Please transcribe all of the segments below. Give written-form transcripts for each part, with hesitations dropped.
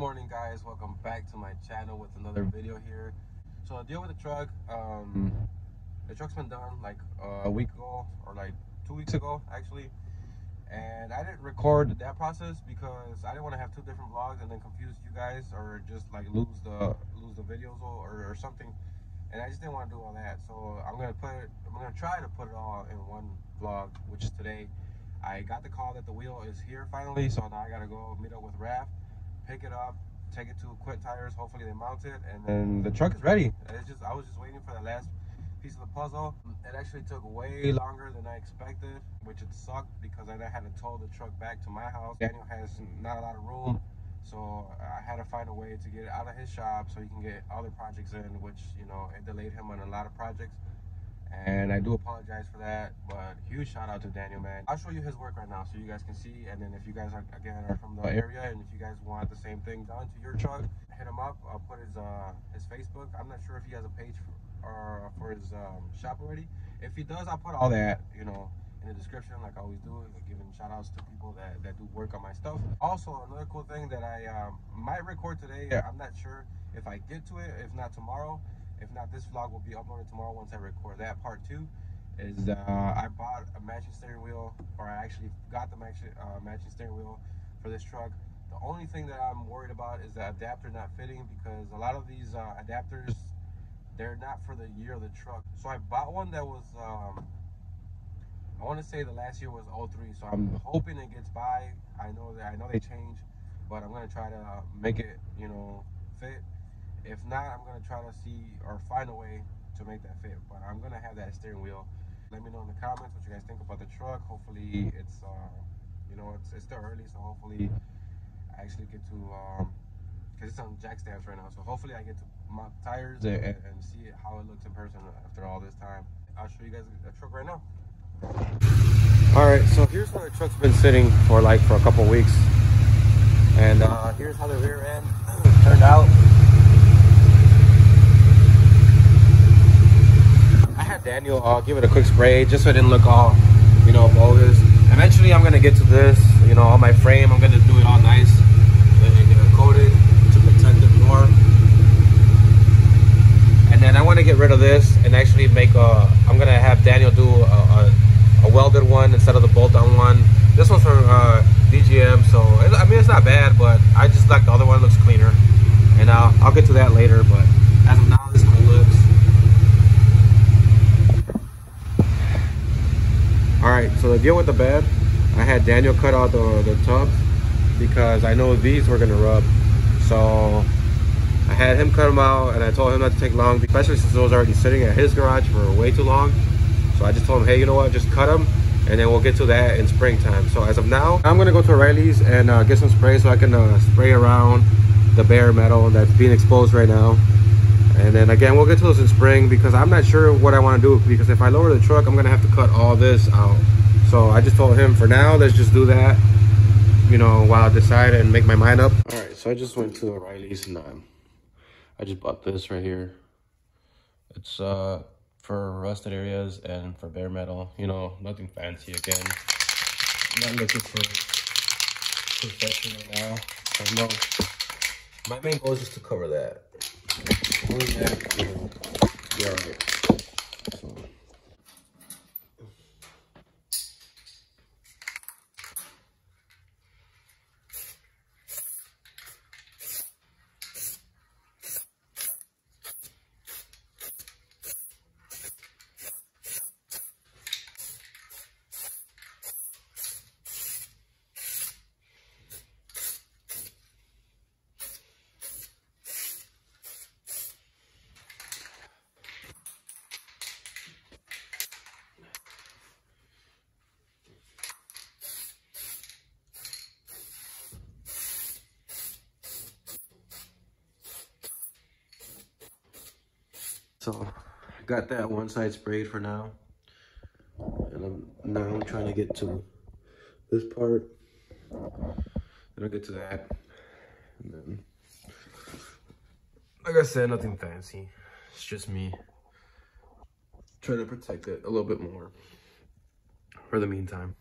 morning, guys. Welcome back to my channel with another video here. So the deal with the truck, the truck's been done like a week ago, or like 2 weeks ago actually, and I didn't record that process because I didn't want to have two different vlogs and then confuse you guys, or just like lose the videos or something. And I just didn't want to do all that, so I'm gonna try to put it all in one vlog, which is today. I got the call that the wheel is here finally, so now I gotta go meet up with Raph, pick it up, take it to Quit Tires. Hopefully they mount it, and then the truck is ready. I was just waiting for the last piece of the puzzle. It actually took way longer than I expected, which it sucked because I had to tow the truck back to my house. Daniel has not a lot of room, so I had to find a way to get it out of his shop so he can get other projects in, which, you know, it delayed him on a lot of projects. And I do apologize for that, but huge shout out to Daniel, man. I'll show you his work right now so you guys can see, and then if you guys are, again, are from the area and if you guys want the same thing done to your truck, hit him up. I'll put his Facebook. I'm not sure if he has a page for his shop already. If he does, I'll put all that, you know, in the description like I always do, giving shout outs to people that do work on my stuff. Also, another cool thing that I might record today, I'm not sure if I get to it, if not tomorrow. If not, this vlog will be uploaded tomorrow once I record that part 2. Is I bought a matching steering wheel, or I actually got the matching steering wheel for this truck. The only thing that I'm worried about is the adapter not fitting, because a lot of these adapters, they're not for the year of the truck. So I bought one that was, I want to say the last year was 03, so I'm hoping it gets by. I know they change, but I'm gonna try to make it, you know, fit. If not, I'm gonna try to see or find a way to make that fit. But I'm gonna have that steering wheel. Let me know in the comments what you guys think about the truck. Hopefully it's you know, it's still early, so hopefully I actually get to because it's on jack stands right now, so hopefully I get to mount tires and see how it looks in person after all this time. I'll show you guys the truck right now. All right, so here's where the truck's been sitting for a couple weeks, and here's how the rear end turned out. Daniel give it a quick spray just so it didn't look all, you know, bogus. Eventually I'm gonna get to this, you know, on my frame. I'm gonna do it all nice and coated to protect it more. And then I want to get rid of this and actually make I'm gonna have Daniel do a welded one instead of the bolt-on one. This one's from DGM, so I mean, it's not bad, but I just like the other one. It looks cleaner, and I'll get to that later. But as of now, this is how it looks. Alright, so the deal with the bed, I had Daniel cut out the tubs because I know these were going to rub. So I had him cut them out, and I told him not to take long, especially since those are already sitting at his garage for way too long. So I just told him, hey, you know what, just cut them, and then we'll get to that in springtime. So as of now, I'm going to go to O'Reilly's and get some spray so I can spray around the bare metal that's being exposed right now. And then again, we'll get to those in spring, because I'm not sure what I want to do, because if I lower the truck, I'm going to have to cut all this out. So I just told him, for now, let's just do that, you know, while I decide and make my mind up. All right, so I just went to O'Reilly's and I just bought this right here. It's for rusted areas and for bare metal, you know, nothing fancy again. I'm not looking for perfection right now. I know my main goal is just to cover that. That, you know, be all right. So. So I got that one side sprayed for now, and I'm trying to get to this part, then I'll get to that, and then, like I said, nothing fancy. It's just me trying to protect it a little bit more for the meantime.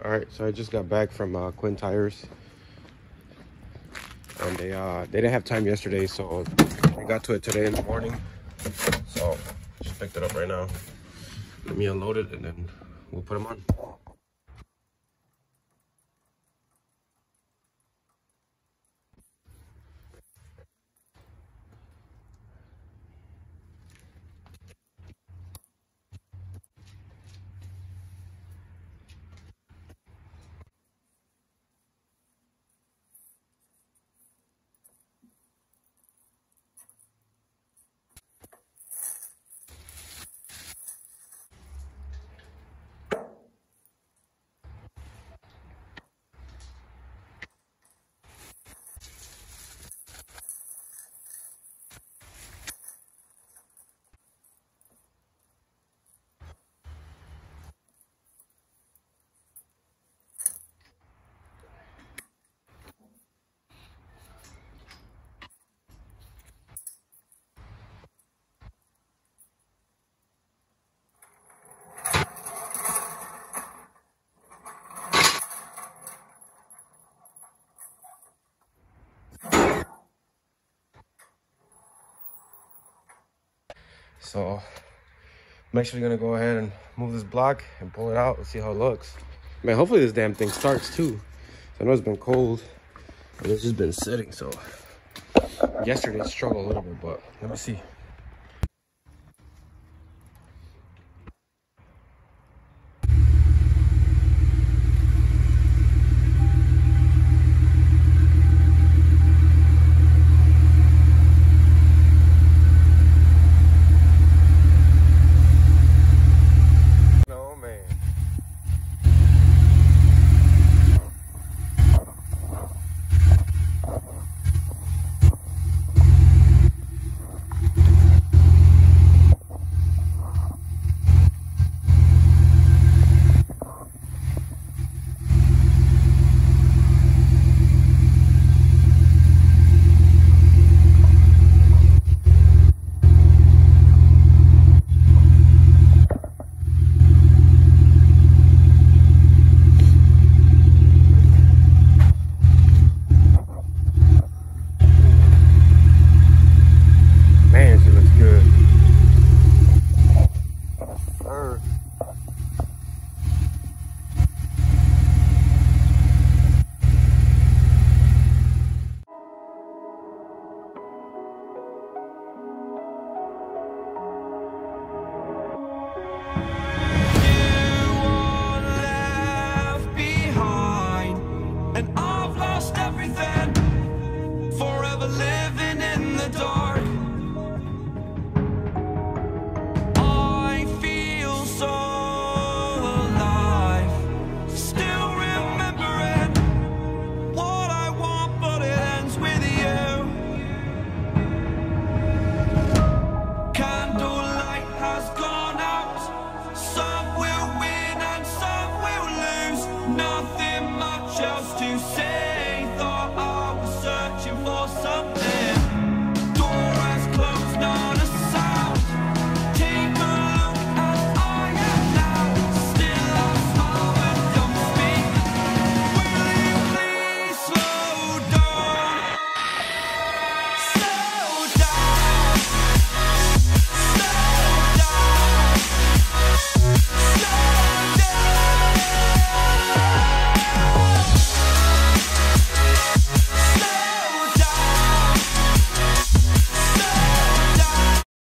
All right, so I just got back from Quinn Tires, and they didn't have time yesterday, so I got to it today in the morning. So just picked it up right now. Let me unload it, and then we'll put them on. So I'm actually gonna go ahead and move this block and pull it out and see how it looks. Man, hopefully this damn thing starts too. I know it's been cold, but it's just been sitting, so yesterday it struggled a little bit, but let me see.